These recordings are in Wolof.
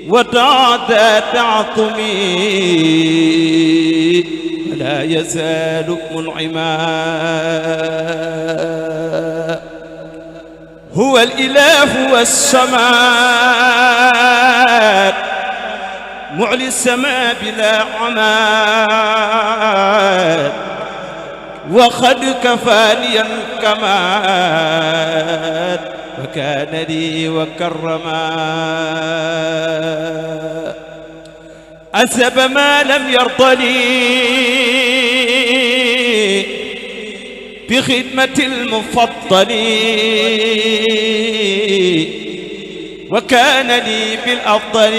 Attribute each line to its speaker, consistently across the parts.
Speaker 1: وتعدى تعطمي لا يزال منعما. هو الإله والسماء معلي السماء بلا عماد وقد كفاني الكمال وكان لي وكرما. أسب ما لم يرض لي بخدمة المفضل وكان لي بالأفضل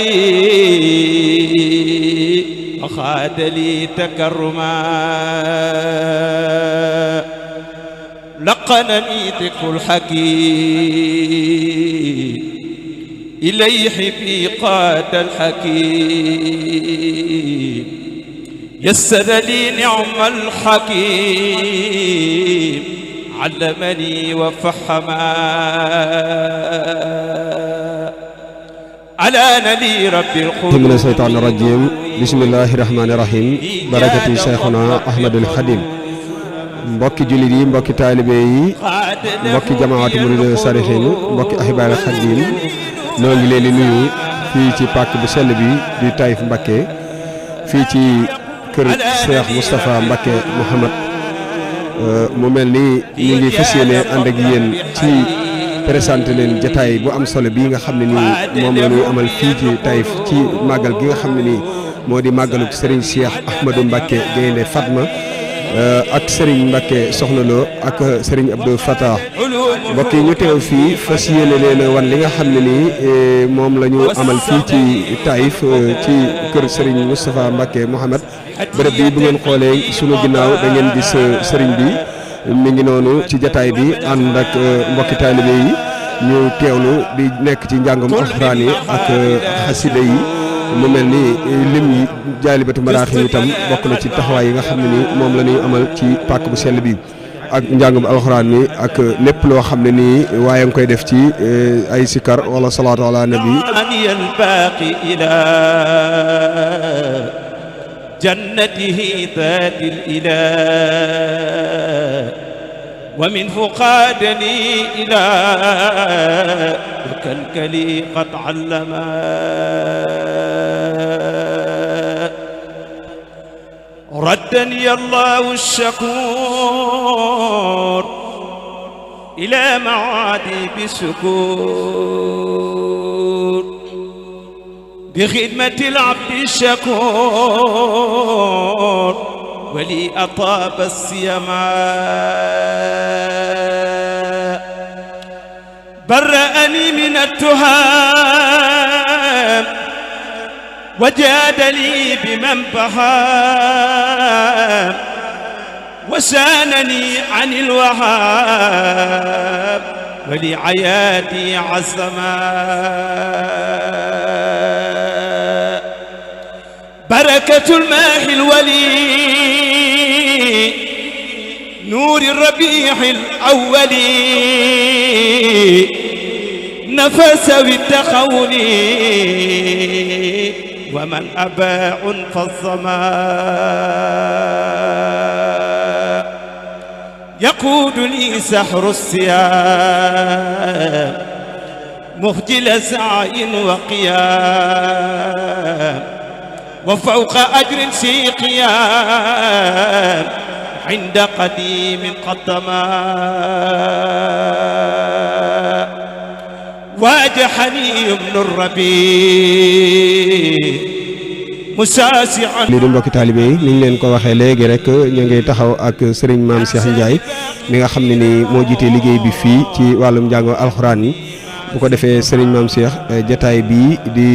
Speaker 1: وخاد لي تكرما. لقنني ذكر الحكيم إليه في قاد الحكيم يسر لي نعم الحكيم علمني وفهما. ألان لي رب القلوب
Speaker 2: من الشيطان الرجيم. بسم الله الرحمن الرحيم. بركة شيخنا أحمد الخديم. mbokki jullit yi mbokki taalibe yi mbokki jamaatu murid sarihin mbokki ahibaal xadim noo ngi leen di nuyu fii ci pàkk bu sell bi di Taïf Mbacké fii ci kër Cheikh Moustapha Mbacké Mouhamad mu mel ni ñu ngi fas yéene ànd ak yéen ci présenté leen jataay bu am solo bii nga xam ne nii moom la ñuy amal fii ci Taïf ci màggal gi nga xam ne nii moo di màggalu Serigne Cheikh Ahmadou Mbacké Gaïndé Fatma ak Serigne Mbacké Soxna Lo ak Serigne Abdou Fatah mbokk yi ñu teew fii fas yéene leen wan li nga xam ne nii moom la ñu amal fii ci Taïf ci kër Serigne Moustapha Mbacké Mouhamad. bërëb bi bu ngeen xoolee sunu ginnaaw da ngeen gis Serigne bi mi ngi noonu ci jataay bi ànd ak mbokki taalibe yi ñu teewlu di nekk ci njàngum alxuraan yi ak xasida yi. mu mel ni lim yi jaalibatu maraaxim itam bokk na ci taxawaay yi nga xam ne ni moom la ñuy amal ci pàkk bu sell bi ak njàngum alxuraan mi ak lépp loo xam ne nii waaye nga koy def ci ay sikar wala salaatu ala nabi.
Speaker 1: الباقي إلى جنته ذات الإله ومنه قادني إلى وكالكلي قد علما. ردني الله الشكور إلى معادي بسكور بخدمة العبد الشكور ولي أطاب السيماء. برأني من التهام وجاد لي بمن بهام وسانني عن الوهاب ولعياتي عزما. بركة الماء الولي نور الربيع الأولي نفس بالتخوني ومن أباع فالظما. يقود لي سحر الصيام مخجل سعي وقيام وفوق أجر في قيام عند قديم قدما. واجحني يمن الربيع مساسعا.
Speaker 2: lii di mbokki taalibe yi ni ñu leen ko waxee léegi rek ñu ngi taxaw ak Serigne Mame Cheikh Ndiaye mi nga xam ne ni moo jiite liggéey bi fii ci wàllum njàngu alxuraan yi. bu ko defee Serigne Mame Cheikh jataay bii di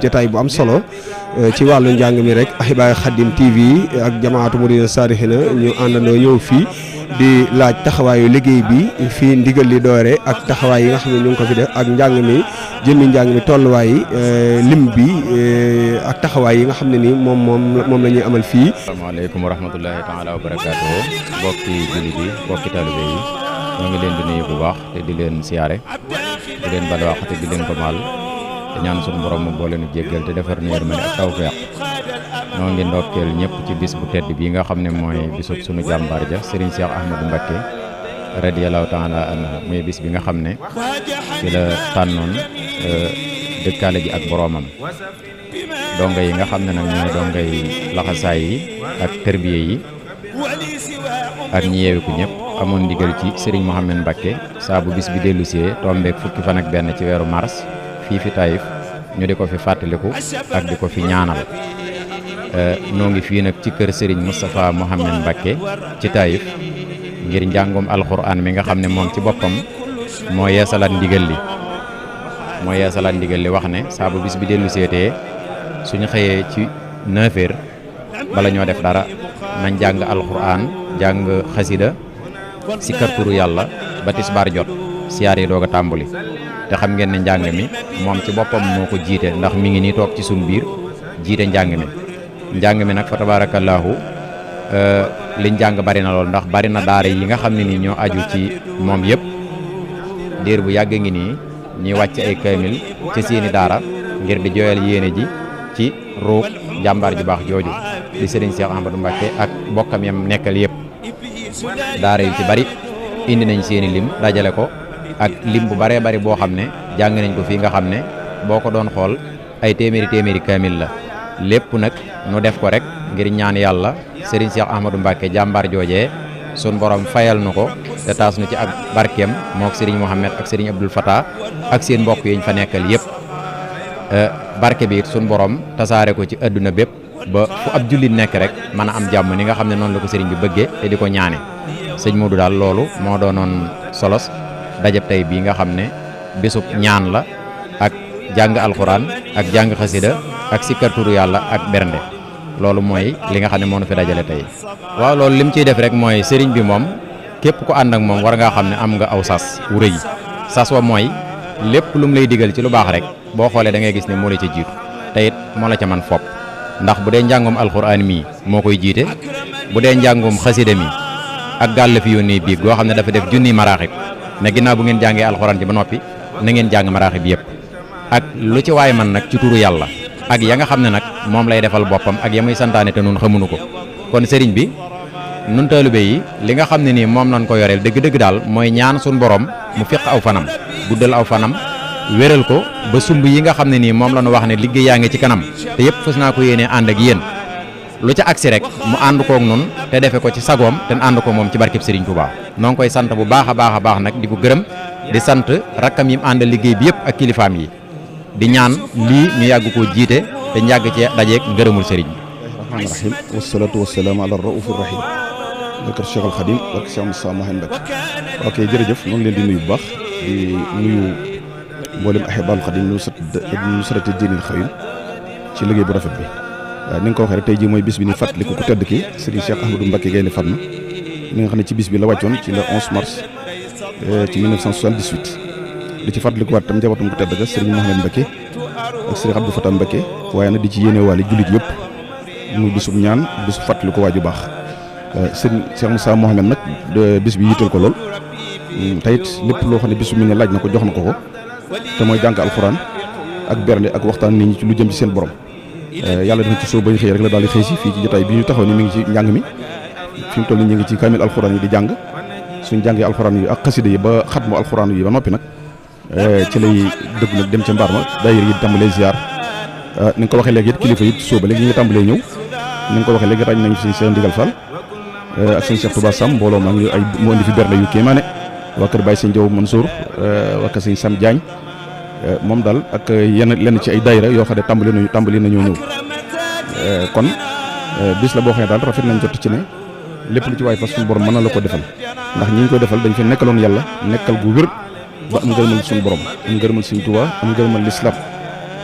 Speaker 2: jataay bu am solo ci wàllu njàng mi rek Ahibaay Khadim TV ak jamaatu Mouride Sarihina ñu àndandoo ñëw fii di laaj taxawaayu liggéey bi fii ndigal li doore ak taxawaay yi nga xam ne ñu ngi ko fi def ak njàng mi jëmmi njàng mi tolluwaay lim bi ak taxawaay yi nga xam ne ni moom la ñuy amal fii.
Speaker 3: asalaamaaleykum wa rahmatullahi taala wa barakaatuhu mbokki jullit yi mbokki taalibe yi ñoo ngi leen di nuyu bu baax te di leen siyaare di leen balwaax te di leen ko maal te ñaan sunu borom mu boole nu jéggal te defar nu yërmande ak tawfeex. noo ngi ndokkeel ñëpp ci bis bu tedd bii nga xam ne mooy bisub sunu jàmbaar ja Serigne Cheikh Ahmadou Mbacké radiyallahu taala anhu muy bis bi nga xam ne ci la tànnoon dëkkaale ji ak boroomam. donga yi nga xam ne nag ñooy donga yi laxasaay yi ak tërbiye yi ak ñi yeewiku ñëpp amoon ndigal ci Serigne Mouhamed Mbacké saa bu bis bi dellusee tombeek fukki fan ak benn ci weeru mars fii fi Taïf ñu di ko fi fàttaliku ak di ko fi ñaanal. noo ngi fii nag ci kër Serigne Moustapha Mouhamed Mbacké ci Taïf ngir njàngum alxuraan mi nga xam ne moom ci boppam moo yeesalaat ndigal li wax ne saa bu bis bi dellu seetee suñu xëyee ci 9h bala ñoo def dara nañ jàng alxuraan jàng xasida si kër turu yàlla ba tisbaar jot siyaar yi doog a tàmbali te xam ngeen ne njàng mi moom ci boppam moo ko jiite ndax mi ngi nii toog ci suñ biir jiite njàng mi nag fa tabaarakallaahu liñ jàng bari na lool ndax bari na daara yi nga xam ne nii ñoo aju ci moom yëpp diir bu yàgg ngi nii ñuy wàcc ay kaamil ci seeni daara ngir di jooyal yéene ji ci ruug jàmbaar ju baax jooju di Serigne Cheikh Ahmadou Mbacké ak bokkam yam nekkal yëpp. daara yu ci bari indi nañ seeni lim dajale ko ak lim bu baree bari boo xam ne jàng nañ ko fii nga xam ne boo ko doon xool ay téeméeri kaamil la lépp nag nu def ko rek ngir ñaan yàlla Serigne Cheikh Ahmadou Mbacké jàmbaar joojee sun borom fayal nu ko te taas nu ci ak barkeem mook Serigne Mohamed ak Serigne Abdoul Fatah ak seen mbokk yi ñu fa nekkal yëpp. barke bi it sun borom tasaare ko ci adduna bépp ba fu ab jullit nekk rek mën a am jàmm ni nga xam ne noonu la ko sëriñ bi bëggee te di ko ñaane. sëñ Modou daal loolu moo doonoon solos dajab tey bii nga xam ne bisub ñaan la ak jàng alxuraan ak jàng xasida ak sikkar turu yàlla ak bernde loolu mooy li nga xam ne moo nu fi dajale tey. waaw loolu lim ciy def rek mooy sëriñ bi moom képp ku ànd ak moom war ngaa xam ne am nga aw sas wu rëy sas wa mooy lépp lu mu lay digal ci lu baax rek boo xoolee da ngay gis ne moo la ca jiitu te it moo la ca man fopp ndax bu dee njàngum alxuraan mii moo koy jiite bu dee njàngum xasida mi ak gàll fi yónnee biig goo xam ne dafa def junniy maraaxib ne ginnaaw bu ngeen jàngee alxuraan ji ba noppi na ngeen jàng maraaxib yëpp ak lu ci waay man nag ci turu yàlla ak ya nga xam ne nag moom lay defal boppam ak ya muy santaane te nun xamuñu ko kon sëriñ bi nun taalibe yi li nga xam ne nii moom lañ ko yoreel dëgg-dëgg daal mooy ñaan suñ borom mu fiq aw fanam guddal aw fanam wéral ko ba sumb yi nga xam ne nii moom la ñu wax ne liggéey yaa ngi ci kanam te yëpp fas naa ko yéenee ànd ak yéen lu ca agsi rek mu ànd kook nun te defe ko ci sagoom te ànd ko moom ci barkeb Serigne Touba. noo ngi koy sant bu baax a baax nag di ko gërëm di sant rakkam yi mu àndal liggéey bi yëpp ak kilifaam yi di ñaan lii ñu yàgg koo jiite te ñu yàgg cee dajeeg ngërëmul Serigne bi.
Speaker 4: rahmaani rahim wasalaatu wasalaamu ala raufir rahim bakar Cheikh al Khadim ak Cheikh Moussa Mouhamed Mbacké. ok jërëjëf ñoo ngi leen di nuyu bu baax di nuyu mboolem ahibal Khadim nusrati diinil xawim ci liggéey bu rafet bi. ni nga ko waxee rek tey jii mooy bis bi ni fàttaliku ku tedd ki Serigne Cheikh Ahmadou Mbacké Gaïndé Fatma mi nga xam ne ci bis bi la wàccoon ci le 11 mars ci 1978 di ci fàttalikuwaat tam njabootam ku tedd ga Serigne Mouhamed Mbacké ak Serigne Abdou Fatah Mbacké waaye nag di ci yéenewaale jullit yëpp muy bisub ñaan bisub fàttaliku waaju baax Serigne Cheikh Moussa Mouhamed nag bis bi yitteel ko lool te it lépp loo xam ne bisu mi ne laaj na ko jox na ko te mooy jàng alxuraan ak bernde ak waxtaan nit ñi ci lu jëm ci seen borom. yàlla dina ci soo bañ xëy rek la daal di xëy si fii ci jotaay bi ñu taxaw ni mi ngi ci njàng mi fi mu toll nii ñu ngi ci kamil alxuraan yi di jàng suñ jàngee alxuraan yi ak xasida yi ba xatmu alxuraan yi ba noppi nag ci lay dëgg nag dem ca mbaar ma daayira yi di tàmbalee ziar ni nga ko waxee léegi it kilifa yi sóoba léegi ñu ngi tàmbalee ñëw ni nga ko waxee léegi ràññ nañu fi seen ndigal Fall ak sëñ Cheikh Touba Sam mbooloo maa ngi ay mu indi fi bernde yu kéemaane waa kër Baye sëñ Jaw Mansour waa kër sëñ Sam Diagne moom daal ak yenn lenn ci ay daayira yoo xam ne tàmbali nañoo ñëw kon bis la boo xam ne daal rafet nañ jot ci ne lépp lu ci waay fas suñu borom mën na la ko defal ndax ñi ñu koy defal dañ fi nekkaloon yàlla nekkal gu wér ba am ngërëmal suñu borom am ngërëmal Sëñ Tuubaa am ngërëmal l'islam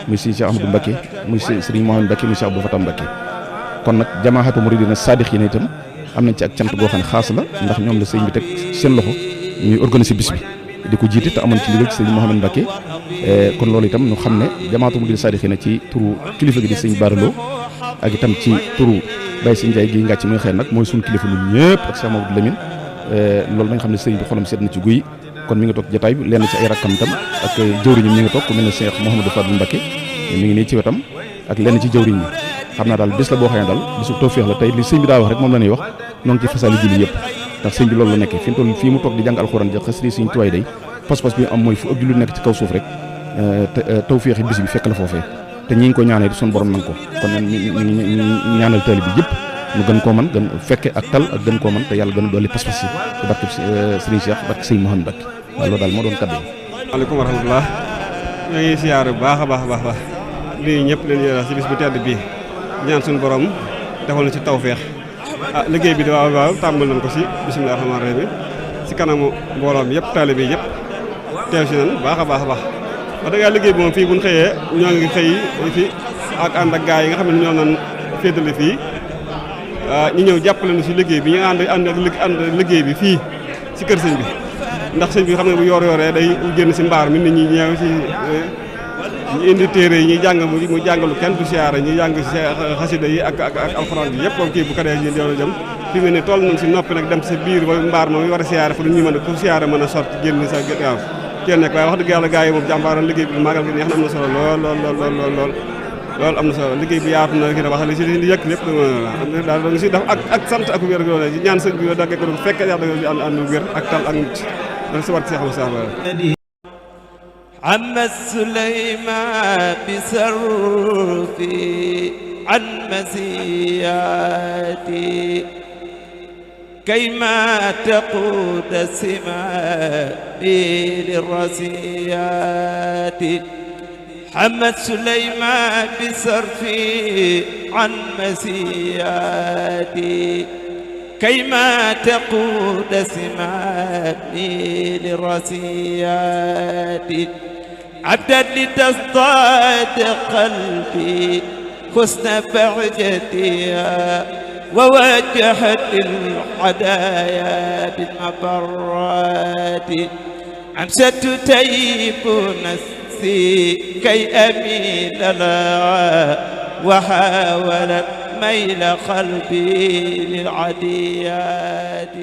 Speaker 4: muy Sëñ Cheikh Ahmadou Mbacké muy Sëriñ Mouhamed Mbacké muy Cheikh Abdou Fatah Mbacké kon nag jamaahatu muridina saadixiina itam am nañ ci ak cant goo xam ne xaas la ndax ñoom la sëñ bi teg seen loxo ñuy organiser bis bi di ko jiite te amoon ci ndigal ci Sëriñ Mouhamed Mbacké kon loolu itam ñu xam ne jamaahatu muridina saadixiina ci turu kilifa gi di Sëñ Baralo ak itam ci turu Baye Sëñ Ndiaye gi ngàcc muy xëy nag mooy suñu kilifa ñun ñëpp ak Cheikh Mamadou Lamine loolu nañ xam ne sëriñ bi xolam seet na ci guy kon mi ngi toog jotaay bi lenn ci ay rakkam tam ak jëwriñam mi ngi toog ku mel ne Cheikh Mouhamadou Fadou Mbacké mi ngi nii ci wetam ak lenn ci jëwriñ ñi xam naa daal bés la boo xam ne daal bisu tawfeex la tey li sëñ bi daa wax rek moom la ñuy wax ñoo ngi ci fasaali julli yëpp ndax sëñ bi loolu la nekkee fi mu toll fii mu toog di jàng alxuraan ja xasri sëñ tuwaay day pas-pas bi am mooy fu ëpp julli nekk ci kaw suuf rek tawfeex yi bis bi fekk la foofee te ñi ngi ko ñaanee suñu borom nang ko kon ñu ñaanal taali bi yëpp ñu gën koo man gën fekke ak tal ak gën koo man te yàlla gën a dolli pas-pas yi ci barke sëriñ Cheikh barke sëñ Mouhamed Mbacké waaw loolu daal moo doon kaddu yi.
Speaker 5: waaleykum wa rahmatullah ñoo ngi siyaar bu baax a baax lii ñëpp leen yéen si bis bu tedd bii ñaan suñu borom defal na ci tawfeex liggéey bi waaw tàmbal nañ ko si bismillah rahmaan rahim si kanamu mbooloom yëpp taalibe yi yëpp teew si nan baax a baax wax dëgg yàlla liggéey bi moom fii bu ñu xëyee ñoo ngi xëy fi ak ànd ak gaa yi nga xam ne ñoo naan féetale fii ñu ñëw jàppale nu si liggéey bi ñu ànd liggéey bi fii si kër sëñ bi ndax sëñ bi xam ne bu yooree day génn si mbaar mi nit ñi ñëw si ñu indi téere yi ñuy jàng mu jàngalu kenn du siyaara ñuy jàng si xasida yi ak alxuraan bi yëpp moom kii bu ko dee ñu doon jëm fi mu ne toll nañ si noppi nag dem si biir ba mbaar moom war a siyaara fa du ñu mën a ku siyaara mën a sotti génn sa waaw kenn nekk waaye wax dëgg yàlla gars yi moom jàmbaaral liggéey bi màggal gi neex na am na solo lool am na solo liggéey bi yaatu na kii na wax li si di yëkk lépp daal da nga si def ak sant ak wér doole ñaan sëñ bi dagge ko fekk yàlla ànd wér ak tal ak mucc da si war si xam sa
Speaker 1: عم السليمان بسرفي عن مسياتي كيما تقود سمائي للرسيات حمد سليمان بسرفي عن مسياتي كيما تقود سمائي للرسيات عبدا لتصطاد قلبي حسن بهجتها ووجهت للحدايا بالمبرات أمست تيب نفسي كي أميل لها وحاولت ميل قلبي للعديات